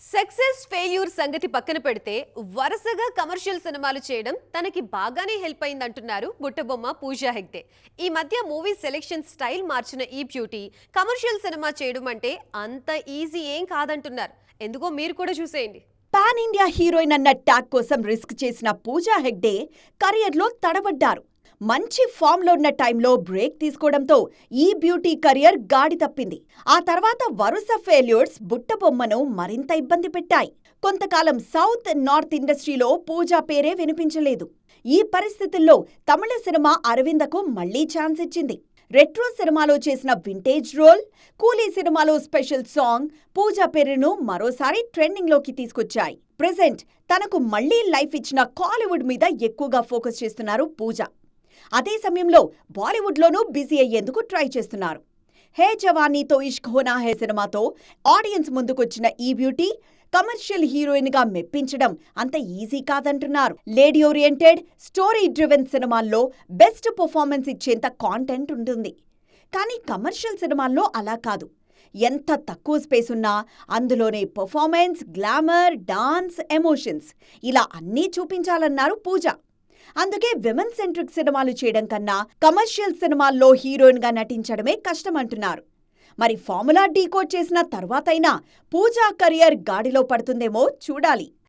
Success failure సంగతి పక్కన పెడితే వరుసగా కమర్షియల్ సినిమాలు చేయడం తనకి బాగానే హెల్ప్ అయిందంటున్నారు బుట్టబొమ్మ పూజా హెగ్డే. ఈ మధ్య మూవీ సెలెక్షన్ స్టైల్ మార్చిన ఈ బ్యూటీ కమర్షియల్ సినిమా చేయడం అంటే అంత ఈజీ ఏం కాదంటున్నారు. ఎందుకో మీరు కూడా చూసేయండి. పాన్ ఇండియా హీరోయిన్ అన్న ట్యాగ్ కోసం రిస్క్ చేసిన పూజా హెగ్డే కెరియర్లో తడబడ్డారు. మంచి ఫామ్లో ఉన్న టైంలో బ్రేక్ తీసుకోవడంతో ఈ బ్యూటీ కెరియర్ గాడి తప్పింది. ఆ తర్వాత వరుస ఫెయిల్యూర్స్ బుట్టబొమ్మను మరింత ఇబ్బంది పెట్టాయి. కొంతకాలం సౌత్ నార్త్ ఇండస్ట్రీలో పూజా పేరే వినిపించలేదు. ఈ పరిస్థితుల్లో తమిళ సినిమా అరవిందకు మళ్లీ ఛాన్స్ ఇచ్చింది. రెట్రో సినిమాలో చేసిన వింటేజ్ రోల్, కూలీ సినిమాలో స్పెషల్ సాంగ్ పూజా పేరును మరోసారి ట్రెండింగ్లోకి తీసుకొచ్చాయి. ప్రెజెంట్ తనకు మళ్లీ లైఫ్ ఇచ్చిన కాలీవుడ్ మీద ఎక్కువగా ఫోకస్ చేస్తున్నారు పూజ. అదే సమయంలో బాలీవుడ్లోనూ బిజీ అయ్యేందుకు ట్రై చేస్తున్నారు. హే జవానీ తో ఇష్క్ హోనా హే సినిమాతో ఆడియన్స్ ముందుకొచ్చిన ఈ బ్యూటీ కమర్షియల్ హీరోయిన్గా మెప్పించడం అంత ఈజీ కాదంటున్నారు. లేడీ ఓరియంటెడ్, స్టోరీ డ్రివెన్ సినిమాల్లో బెస్ట్ పర్ఫార్మెన్స్ ఇచ్చేంత కాంటెంట్ ఉంటుంది. కానీ కమర్షియల్ సినిమాల్లో అలా కాదు. ఎంత తక్కువ స్పేస్ ఉన్నా అందులోనే పర్ఫార్మెన్స్, గ్లామర్, డాన్స్, ఎమోషన్స్ ఇలా అన్నీ చూపించాలన్నారు పూజ. అందుకే విమెన్ సెంట్రిక్ సినిమాలు చేయడం కన్నా కమర్షియల్ సినిమాల్లో హీరోయిన్గా నటించడమే కష్టమంటున్నారు. మరి ఫార్ములా డీకోడ్ చేసిన తర్వాతైనా పూజా కెరియర్ గాడిలో పడుతుందేమో చూడాలి.